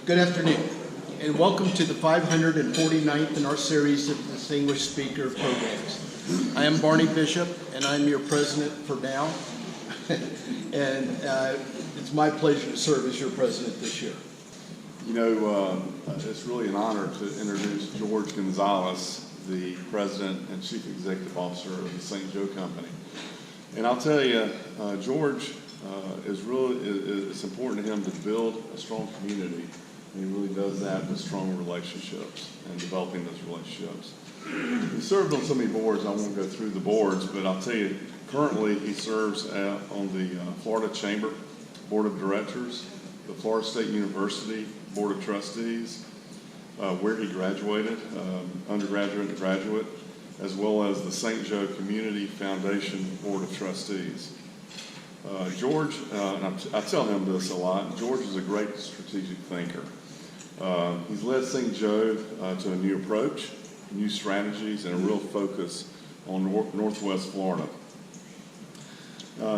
Good afternoon, and welcome to the 549th in our series of Distinguished Speaker programs. I am Barney Bishop, and I'm your president for now, and it's my pleasure to serve as your president this year. You know, it's really an honor to introduce Jorge Gonzalez, the president and chief executive officer of the St. Joe Company. And I'll tell you, George it's important to him to build a strong community. And he really does that with strong relationships and developing those relationships. He served on so many boards, I won't go through the boards, but I'll tell you, currently he serves on the Florida Chamber Board of Directors, the Florida State University Board of Trustees, where he graduated, undergraduate and graduate, as well as the St. Joe Community Foundation Board of Trustees. George, and I tell him this a lot, George is a great strategic thinker. He's led St. Joe to a new approach, new strategies, and a real focus on Northwest Florida.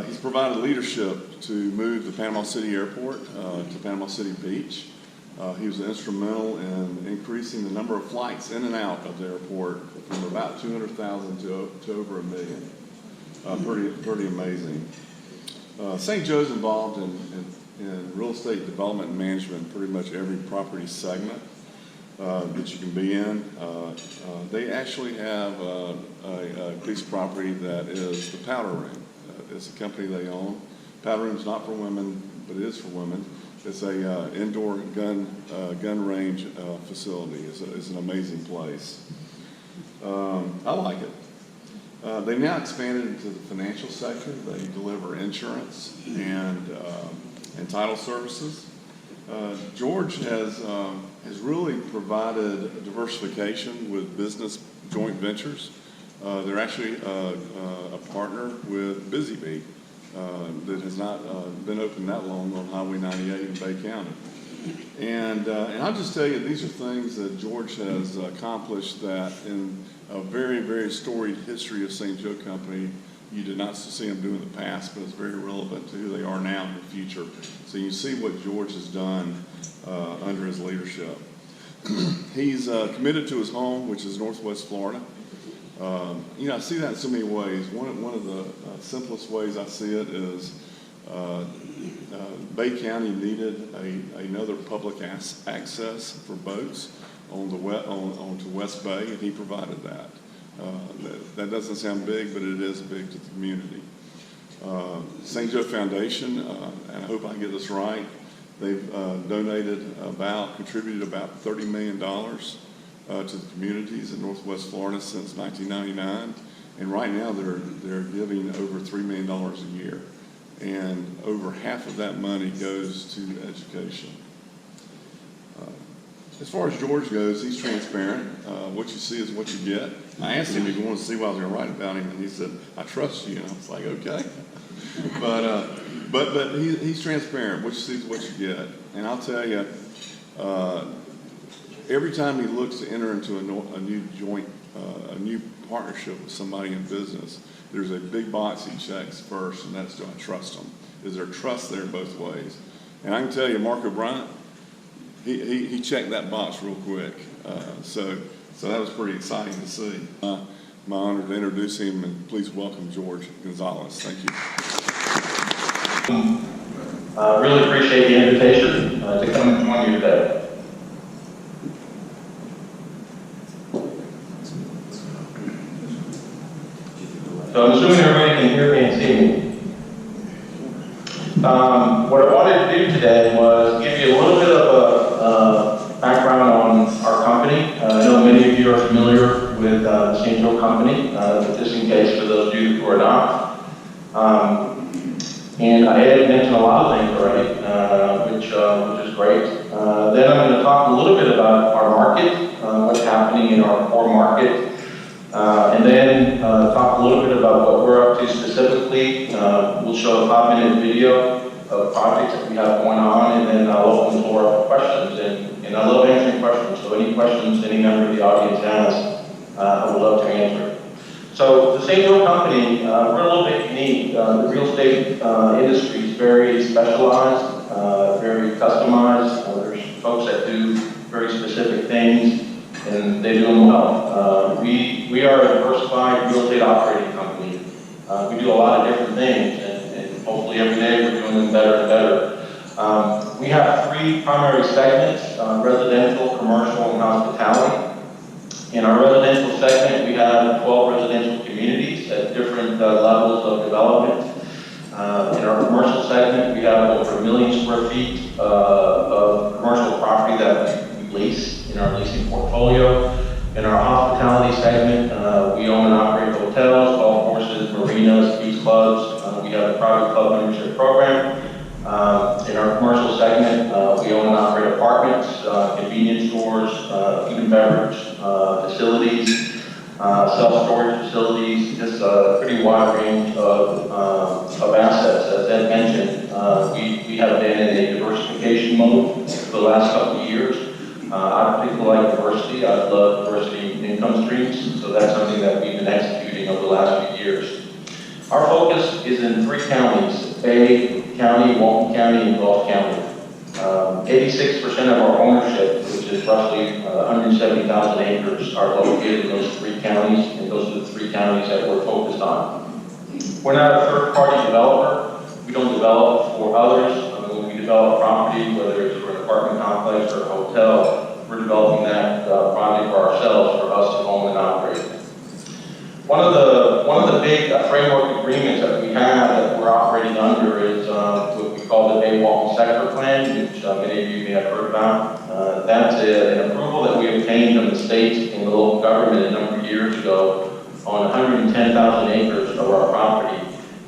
He's provided leadership to move the Panama City Airport to Panama City Beach. He was instrumental in increasing the number of flights in and out of the airport from about 200,000 to over 1 million. Pretty amazing. St. Joe's involved in real estate development and management in pretty much every property segment that you can be in. They actually have a piece of property that is the Powder Room. It's a company they own. Powder Room's not for women, but it is for women. It's a indoor gun range facility. It's an amazing place. I like it. They've now expanded into the financial sector. They deliver insurance and title services. George has really provided diversification with business joint ventures. They're actually a partner with Busy Bee that has not been open that long on Highway 98 in Bay County. And I'll just tell you, these are things that George has accomplished that in a very, very storied history of St. Joe Company, you did not see him do in the past, but it's very relevant to who they are now in the future. So you see what George has done under his leadership. He's committed to his home, which is Northwest Florida. I see that in so many ways. One of the simplest ways I see it is Bay County needed another public access for boats onto West Bay, and he provided that. That doesn't sound big, but it is big to the community. St. Joe Foundation, and I hope I get this right, they've contributed about $30 million to the communities in Northwest Florida since 1999, and right now they're giving over $3 million a year, and over half of that money goes to education. As far as George goes, he's transparent. What you see is what you get. I asked him if he wanted to see what I was going to write about him, and he said, "I trust you." And I was like, "Okay." But he's transparent. What you see is what you get. And I'll tell you, every time he looks to enter into a new partnership with somebody in business, there's a big box he checks first, and that's, do I trust them? Is there trust there both ways? And I can tell you, Mark O'Brien, he checked that box real quick. So that was pretty exciting to see. My honor to introduce him, and please welcome Jorge Gonzalez. Thank you. Really appreciate the invitation to come and join you today. So I'm assuming everybody can hear me and see me. What I wanted to do today was give you a little bit of a background on our company. I know many of you are familiar with the St. Joe Company, but just in case for those of you who are not. And I had mentioned a lot of things already, which is great. Then I'm going to talk a little bit about our market, what's happening in our core market. And then talk a little bit about what we're up to specifically. We'll show a 5-minute video of projects that we have going on, and then I'll open the floor up for questions. And I love answering questions, so any questions any member of the audience has, I would love to answer. So the St. Joe Company, we're a little bit unique. The real estate industry is very specialized. very customized. There's folks that do very specific things, and they do them well. We are a diversified real estate operating company. We do a lot of different things, and hopefully every day we're doing them better and better. We have three primary segments, residential, commercial, and hospitality. In our residential segment, we have 12 residential communities at different levels of development. In our commercial segment, we have over 1 million square feet of commercial property that we lease in our leasing portfolio. In our hospitality segment, we own and operate hotels, golf courses, marinas, beach clubs. We have a private club membership program. In our commercial segment, we own and operate apartments, convenience stores, food and beverage facilities, self-storage facilities, just a pretty wide range of assets. As Ed mentioned, we have been in a diversification mode for the last couple of years. I particularly like diversity. I love diversity in income streams, so that's something that we've been executing over the last few years. Our focus is in 3 counties, Bay County, Walton County, and Gulf County. 86% of our ownership, which is roughly 170,000 acres, are located in those 3 counties, and those are the 3 counties that we're focused on. We're not a third-party developer. We don't develop for others. When we develop property, whether it's for an apartment complex or a hotel, we're developing that project for ourselves, for us to own and operate. One of the big framework agreements that we have that we're operating under is what we call the Bay Walton Sector Plan, which many of you may have heard about. That's an approval that we obtained from the state and the local government a number of years ago on 110,000 acres of our property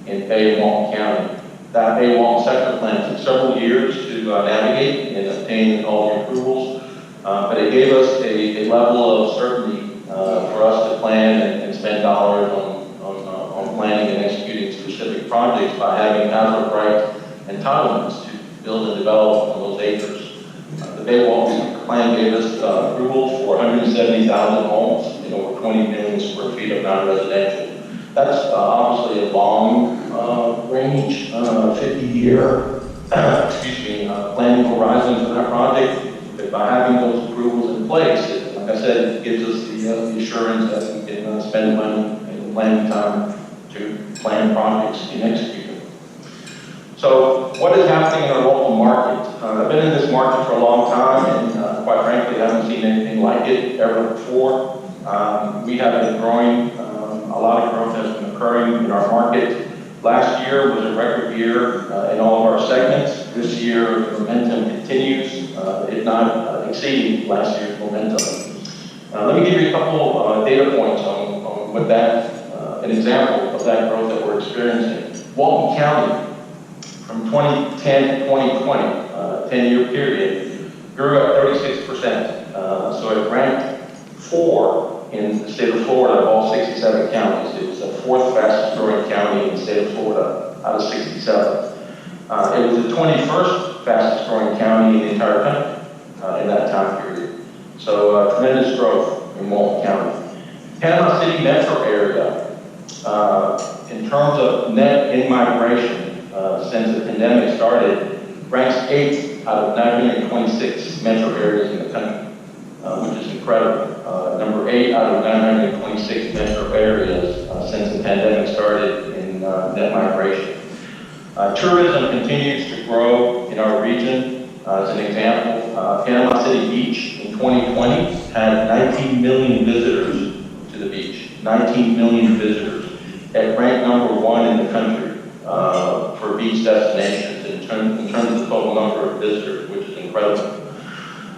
in Bay and Walton County. That Bay Walton Sector Plan took several years to navigate and obtain all the approvals, but it gave us a level of certainty for us to plan and spend dollars on planning and executing specific projects by having as-of-right entitlements to build and develop on those acres. The Bay Walton Plan gave us approvals for 170,000 homes and over 20 million square feet of non-residential. That's obviously a long range, 50-year, planning horizon for that project. But by having those approvals in place, like I said, it gives us the assurance that we can spend money and planning time to plan projects and execute them. So what is happening in our local market? I've been in this market for a long time, and quite frankly, I haven't seen anything like it ever before. We have been growing. A lot of growth has been occurring in our market. Last year was a record year in all of our segments. This year, the momentum continues, if not exceeding last year's momentum. Let me give you a couple data points on what that, an example of that growth that we're experiencing. Walton County, from 2010 to 2020, 10-year period, grew at 36%. So it ranked 4 in the state of Florida of all 67 counties. It was the 4th fastest growing county in the state of Florida out of 67. It was the 21st fastest growing county in the entire country in that time period. So tremendous growth in Walton County. Panama City metro area, in terms of net in-migration since the pandemic started, ranks 8th out of 926 metro areas in the country, which is incredible. Number 8 out of 926 metro areas since the pandemic started in net migration. Tourism continues to grow in our region. As an example, Panama City Beach in 2020 had 19 million visitors to the beach. 19 million visitors. It ranked number 1 in the country for beach destinations in terms of the total number of visitors, which is incredible.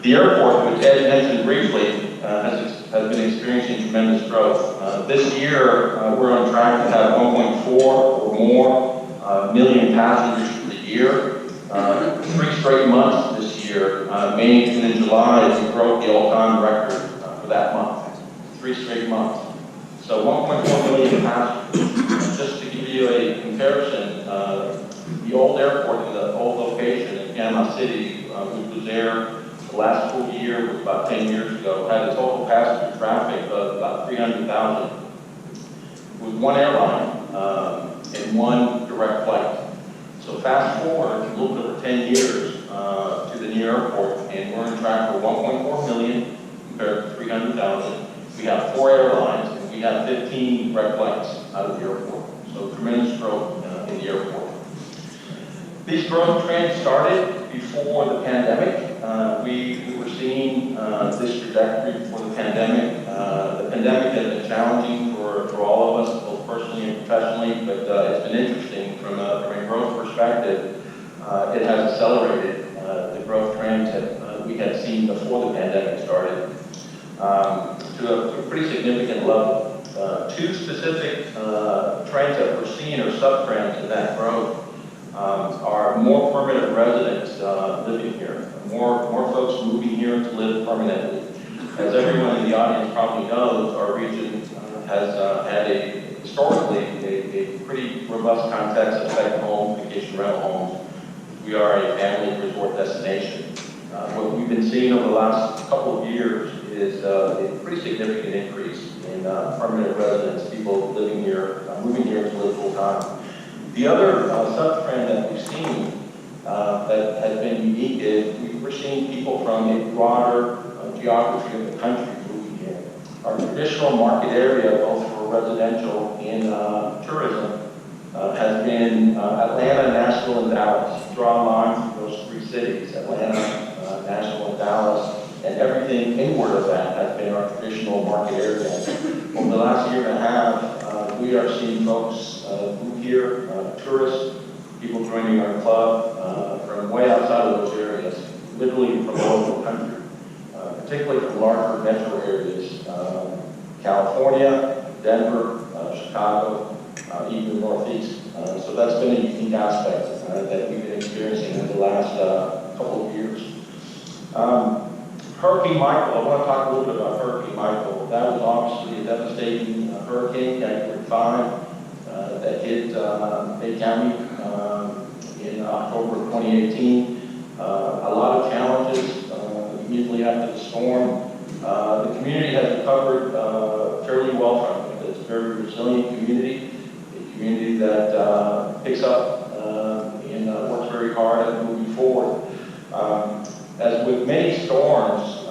The airport, which Ed mentioned briefly, has been experiencing tremendous growth. This year, we're on track to have 1.4 or more million passengers for the year. 3 straight months this year, May, June, and July, we broke the all-time record for that month. 3 straight months. So 1.4 million passengers. Just to give you a comparison, the old airport in the old location in Panama City, which was there the last full year, was about 10 years ago, had a total passenger traffic of about 300,000 with one airline and one direct flight. So fast forward a little bit over 10 years to the new airport, and we're on track for 1.4 million compared to 300,000. We have 4 airlines, and we have 15 direct flights out of the airport. So tremendous growth in the airport. These growth trends started before the pandemic. We were seeing this trajectory before the pandemic. The pandemic has been challenging for all of us, both personally and professionally, but it's been interesting from a growth perspective. It has accelerated the growth trends that we had seen before the pandemic started to a pretty significant level. 2 specific trends that we're seeing, or sub-trends in that growth, are more permanent residents living here, more folks moving here to live permanently. As everyone in the audience probably knows, our region has had historically a pretty robust context of second home, vacation rental homes. We are a family resort destination. What we've been seeing over the last couple of years is a pretty significant increase in permanent residents, people living here, moving here to live full time. The other sub-trend that we've seen that has been unique is we're seeing people from a broader geography of the country moving here. Our traditional market area, both for residential and tourism, has been Atlanta, Nashville, and Dallas. Draw a line through those 3 cities, Atlanta, Nashville, and Dallas, and everything inward of that has been our traditional market area. Over the last year and a half, we are seeing folks move here, tourists, people joining our club from way outside of those areas, literally from all over the country, particularly from larger metro areas, California, Denver, Chicago, even the Northeast. So that's been a unique aspect that we've been experiencing in the last couple of years. Hurricane Michael, I want to talk a little bit about Hurricane Michael. That was obviously a devastating hurricane, Category 5, that hit Bay County in October of 2018. A lot of challenges immediately after the storm. The community has recovered fairly well from it. It's a very resilient community, a community that picks up and works very hard at moving forward. As with many storms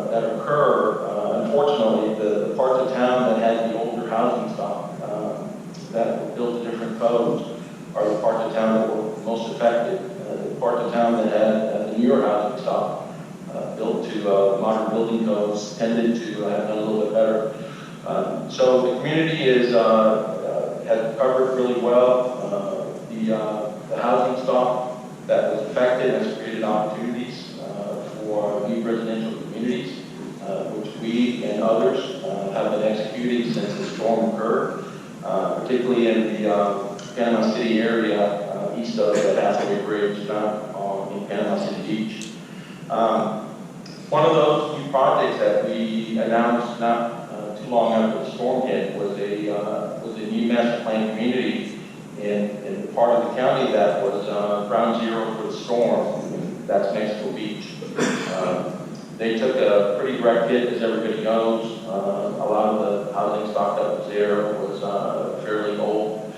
that occur, unfortunately, the parts of town that had the older housing stock that were built to different codes are the parts of town that were most affected. The parts of town that had the newer housing stock built to modern building codes tended to have done a little bit better. So the community has recovered really well. The housing stock that was affected has created opportunities for new residential communities, which we and others have been executing since the storm occurred, particularly in the Panama City area, east of the Hathaway Bridge, down in Panama City Beach. One of those new projects that we announced not too long after the storm hit was a new master plan community in the part of the county that was ground zero for the storm. That's Mexico Beach. They took a pretty direct hit, as everybody knows. A lot of the housing stock that was there was fairly old.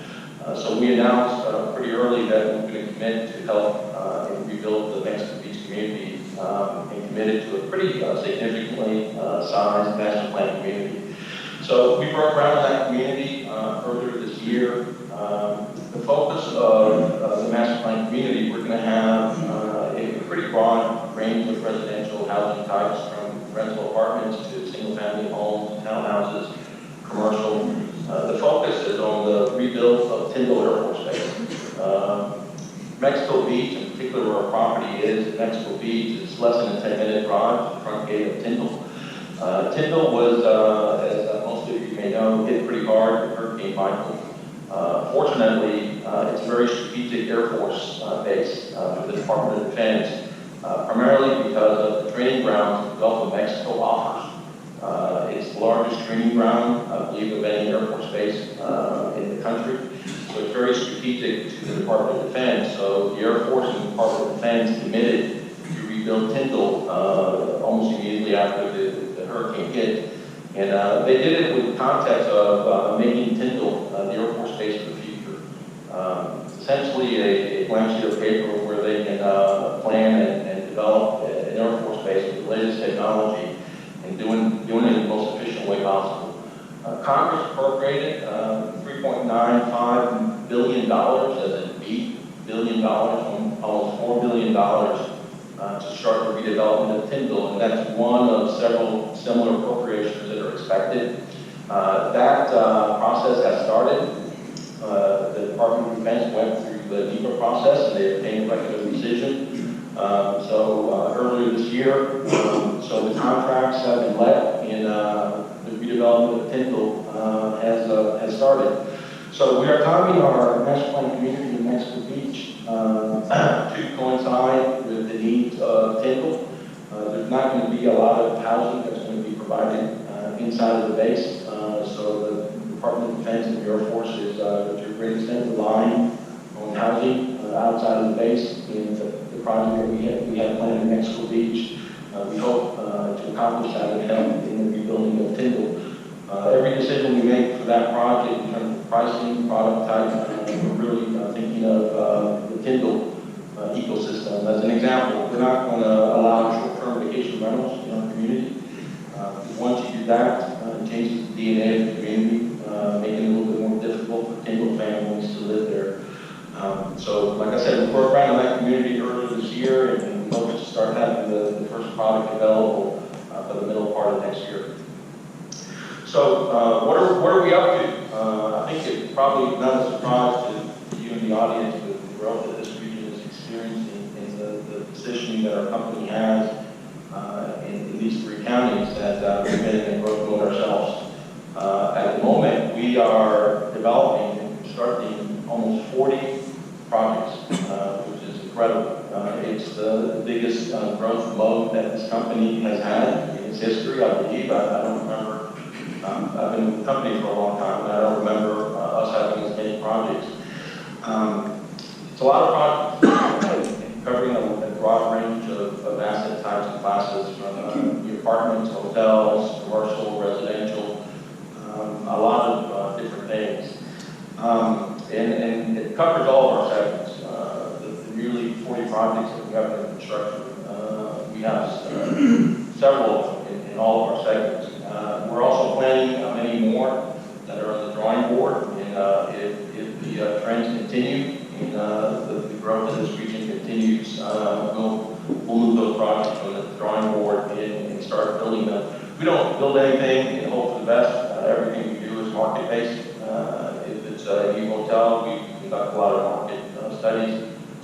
So we announced pretty early that we were going to commit to help and rebuild the Mexico Beach community and committed to a pretty significantly sized master plan community. So we broke ground on that community earlier this year. The focus of the master plan community, we're going to have a pretty broad range of residential housing types, from rental apartments to single-family homes, townhouses, commercial. The focus is on the rebuild of Tyndall Air Force Base. Mexico Beach, in particular where our property is, Mexico Beach is less than a 10-minute drive to the front gate of Tyndall. Tyndall was, as most of you may know, hit pretty hard with Hurricane Michael. Fortunately, it's a very strategic Air Force base for the Department of Defense, primarily because of the training grounds the Gulf of Mexico offers. It's the largest training ground, I believe, of any Air Force base in the country. So it's very strategic to the Department of Defense. So the Air Force and the Department of Defense committed to rebuild Tyndall almost immediately after the hurricane hit. And they did it with the context of making Tyndall the Air Force base of the future. essentially a blank sheet of paper where they can plan and develop an Air Force base with the latest technology and doing it in the most efficient way possible. Congress appropriated $3.95 billion, as in $8 billion, almost $4 billion to start the redevelopment of Tyndall, and that's one of several similar appropriations that are expected. That process has started. The Department of Defense went through the NEPA process and they obtained record of decision. Earlier this year, so the contracts have been let and the redevelopment of Tyndall has started. So we are timing our master plan community in Mexico Beach to coincide with the needs of Tyndall. There's not going to be a lot of housing that's going to be provided inside of the base. So the Department of Defense and the Air Force is, to a great extent, relying on housing outside of the base. In the project that we have planned in Mexico Beach, we hope to accomplish that and help in the rebuilding of Tyndall. Every decision we make for that project in terms of pricing, product type, we're really thinking of the Tyndall ecosystem. As an example, we're not going to allow short-term vacation rentals in our community. Once you do that, it changes the DNA of the community, making it a little bit more difficult for Tyndall families to live there. So, like I said, we worked around in that community earlier this year, and we hope to start having the first product available for the middle part of next year. So, what are we up to? I think it's probably not a surprise to you in the audience with the growth that this region is experiencing and the positioning that our company has in these three counties that we've been in growth mode ourselves. At the moment, we are developing and constructing almost 40 projects, which is incredible. It's the biggest growth mode that this company has had in its history, I believe. I don't remember. I've been with the company for a long time, and I don't remember us having as many projects. It's a lot of projects covering a broad range of asset types and classes, from new apartments, hotels, commercial, residential, a lot of different things. And it covers all of our segments. The nearly 40 projects that we have in construction, we have several in all of our segments. We're also planning many more that are on the drawing board, and if the trends continue and the growth of this region continues, we'll move those projects from the drawing board and start building them. We don't build anything and hope for the best. Everything we do is market-based. If it's a new hotel, we conduct a lot of market studies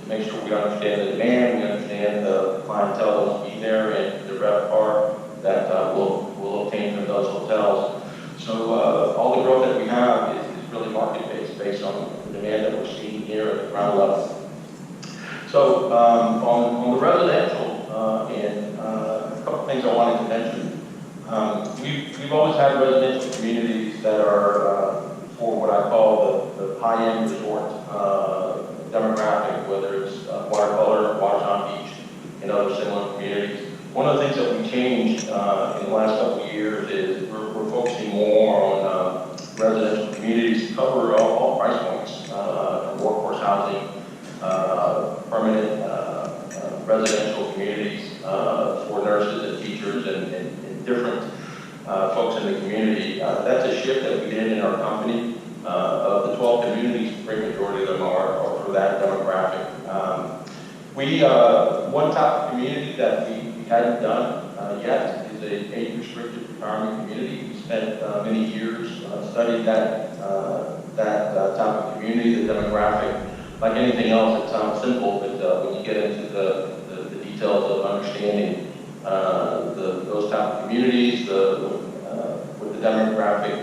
to make sure we understand the demand, we understand the clientele that will be there, and the RevPAR that we'll obtain from those hotels. So all the growth that we have is really market-based, based on the demand that we're seeing here at the ground level. So on the residential and a couple things I wanted to mention. We've always had residential communities that are for what I call the high-end resort demographic, whether it's Watercolor, Watertown Beach, and other similar communities. One of the things that we changed in the last couple of years is we're focusing more on residential communities to cover all price points, from workforce housing, permanent residential communities for nurses and teachers and different folks in the community. That's a shift that we did in our company. Of the 12 communities, the great majority of them are for that demographic. One type of community that we hadn't done yet is a age-restricted retirement community. We spent many years studying that type of community, the demographic. Like anything else, it sounds simple, but when you get into the details of understanding those type of communities, what the demographic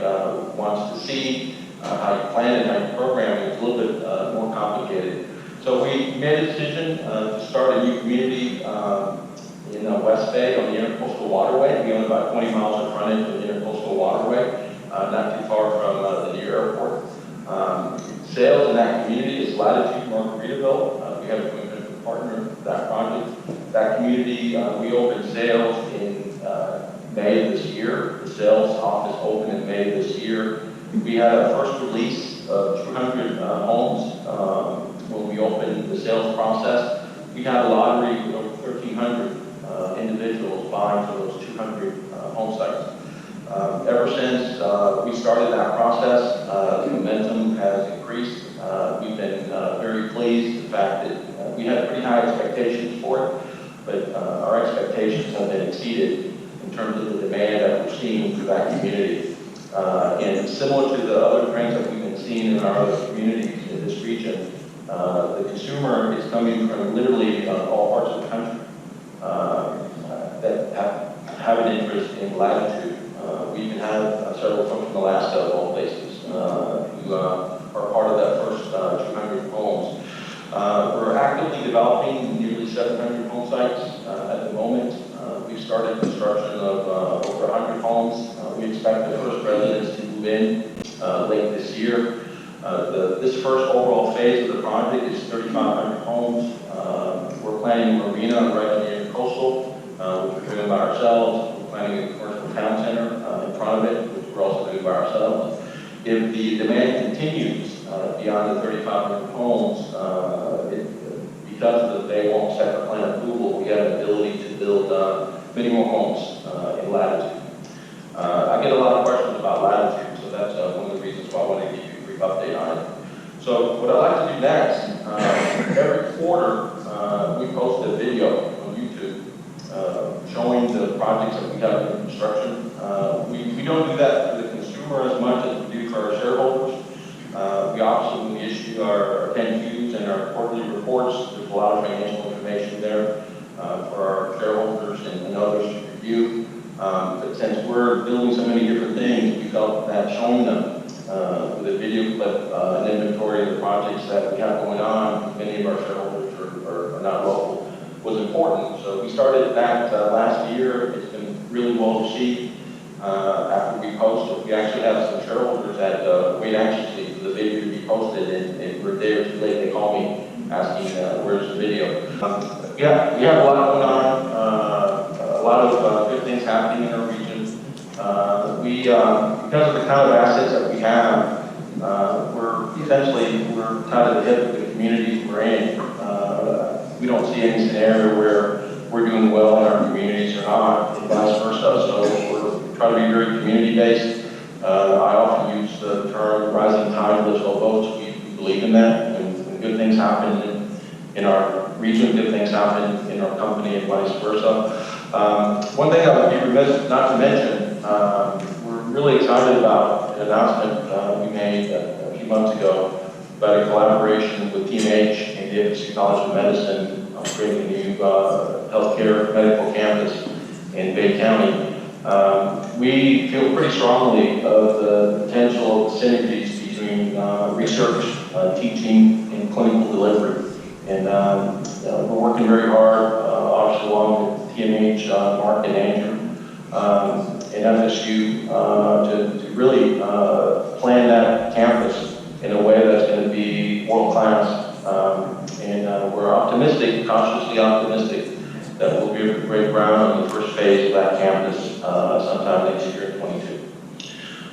wants to see, how you plan it, how you program it, it's a little bit more complicated. So we made a decision to start a new community in West Bay on the Intercoastal Waterway. We own about 20 miles of frontage on the Intercoastal Waterway, not too far from the new airport. Sales in that community is Latitude Margaritaville. We have a commitment partner for that project. That community, we opened sales in May of this year. The sales office opened in May of this year. We had a first release of 200 homes. We'll we opened the sales process, we had a lottery with over 1,300 individuals vying for those 200 home sites. Ever since we started that process, the momentum has increased. We've been very pleased with the fact that we had pretty high expectations for it, but our expectations have been exceeded in terms of the demand that we're seeing through that community. And similar to the other trends that we've been seeing in our other communities in this region, the consumer is coming from literally all parts of the country that have an interest in latitude. We even have several folks from Alaska, of all places, who are part of that first 200 homes. We're actively developing nearly 700 home sites at the moment. We've started construction of over 100 homes. We expect the first residents to move in late this year. This first overall phase of the project is 3,500 homes. We're planning a marina right near coastal, which we're doing by ourselves. We're planning a commercial town center in front of it, which we're also doing by ourselves. If the demand continues beyond the 3,500 homes, because of the Bay Wall sector plan approval, we have an ability to build many more homes in latitude. I get a lot of questions about latitude, so that's one of the reasons why I want to give you a brief update on it. So what I'd like to do next, every quarter we post a video on YouTube showing the projects that we have in construction. We don't do that for the consumer as much as we do for our shareholders. We obviously, when we issue our 10-Qs and our quarterly reports, there's a lot of financial information there for our shareholders and others to review. But since we're building so many different things, we felt that showing them with a video clip, an inventory of the projects that we have going on, many of our shareholders are not local, was important. So we started that last year. It's been really well received. After we posted, we actually have some shareholders that wait anxiously for the video to be posted, and we're there too late. They call me asking, where's the video? Yeah, we have a lot going on, a lot of good things happening in our region. Because of the kind of assets that we have, we're kind of the hip of the communities we're in. We don't see any scenario where we're doing well in our communities or not, and vice versa. So we're trying to be very community-based. I often use the term rising tide lifts all boats. We believe in that. When good things happen in our region, good things happen in our company, and vice versa. One thing I would be remiss not to mention, we're really excited about an announcement we made a few months ago about a collaboration with TMH and the FSU College of Medicine on creating a new healthcare medical campus in Bay County. We feel pretty strongly of the potential synergies between research, teaching, and clinical delivery. And we're working very hard, obviously along with TMH, Mark and Andrew, and FSU to really plan that campus in a way that's going to be world-class. And we're optimistic, cautiously optimistic, that we'll be able to break ground on the first phase of that campus sometime next year in 22.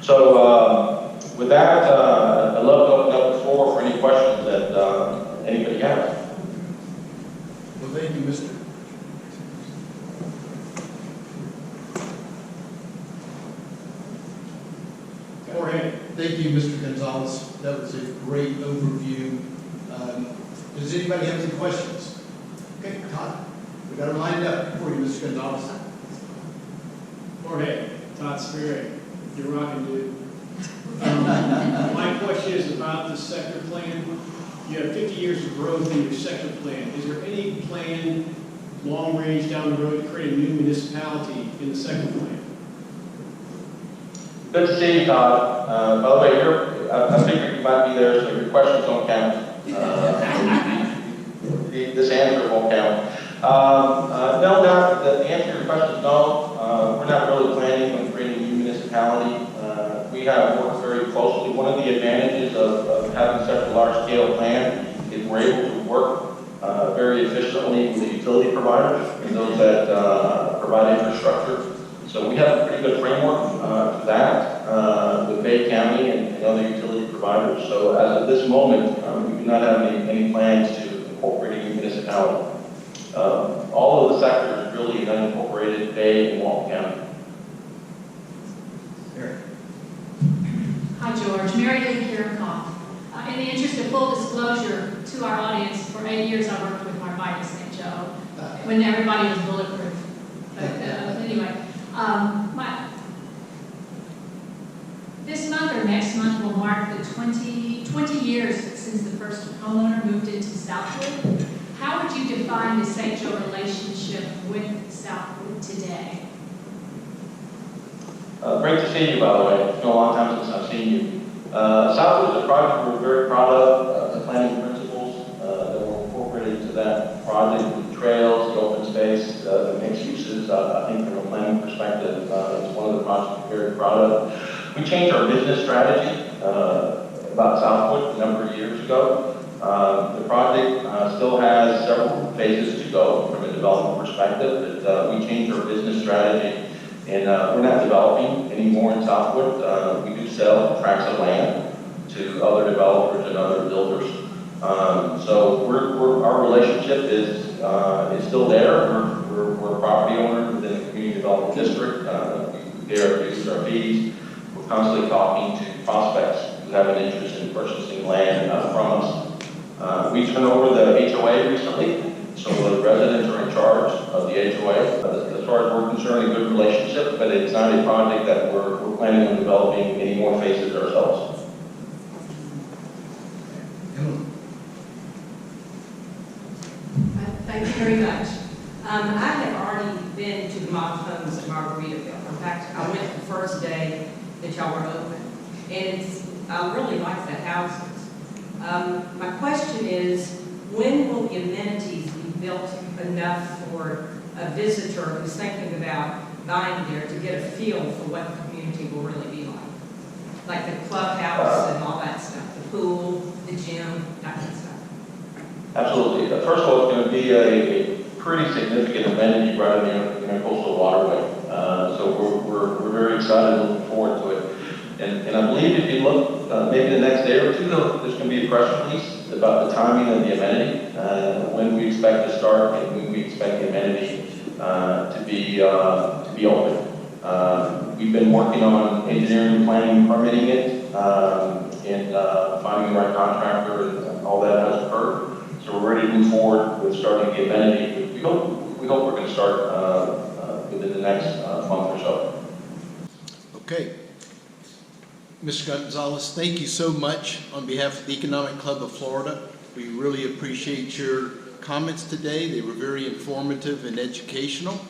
So with that, I'd love to open up the floor for any questions that anybody has. Well, thank you, Mr. Jorge. Thank you, Mr. Gonzalez. That was a great overview. Does anybody have any questions? Okay, Todd, we got them lined up for you, Mr. Gonzalez. Jorge, Todd Spirit, you're rocking, dude. My question is about the sector plan. You have 50 years of growth in your sector plan. Is there any plan, long range down the road, to create a new municipality in the sector plan? Good to see you, Todd. By the way, I figured you might be there, so your questions don't count. This answer won't count. No, the answer to your question is no. We're not really planning on creating a new municipality. We have worked very closely. One of the advantages of having such a large-scale plan is we're able to work very efficiently with the utility providers and those that provide infrastructure. So we have a pretty good framework for that with Bay County and other utility providers. So as of this moment, we've been not have any plans to incorporate any municipality. All of the sectors really are unincorporated today in Walton County. Hi, George. Mary Lee Kierkoff. In the interest of full disclosure to our audience, for 8 years I worked with Marvita St. Joe when everybody was bulletproof. But anyway, this month or next month will mark the 20 years since the first homeowner moved into Southwood. How would you define the St. Joe relationship with Southwood today? Great to see you, by the way. It's been a long time since I've seen you. Southwood is a project we're very proud of. The planning principles that were incorporated into that project, the trails, the open space, the mixed uses. I think from a planning perspective, it's one of the projects we're very proud of. We changed our business strategy about Southwood a number of years ago. The project still has several phases to go from a development perspective, but we changed our business strategy. And we're not developing anymore in Southwood. We do sell tracts of land to other developers and other builders. So our relationship is still there. We're a property owner within the community development district. We pay our dues, our fees. We're constantly talking to prospects who have an interest in purchasing land from us. We turned over the HOA recently. So the residents are in charge of the HOA. As far as we're concerned, a good relationship, but it's not a project that we're planning on developing any more phases ourselves. Thank you very much. I have already been to the model homes in Margaritaville. In fact, I went the first day that y'all were open, and I really like the houses. My question is, when will the amenities be built enough for a visitor who's thinking about buying there to get a feel for what the community will really be like? Like the clubhouse and all that stuff, the pool, the gym, that kind of stuff. Absolutely. First of all, it's going to be a pretty significant amenity right in the coastal waterway. So we're very excited and looking forward to it. And I believe if you look maybe the next day or two, there's going to be a press release about the timing of the amenity, when we expect to start and when we expect the amenity to be open. We've been working on engineering, planning, permitting it, and finding the right contractor, and all that has occurred. So we're ready to move forward with starting the amenity. We hope we're going to start within the next month or so. Okay. Mr. Gonzalez, thank you so much on behalf of the Economic Club of Florida. We really appreciate your comments today. They were very informative and educational.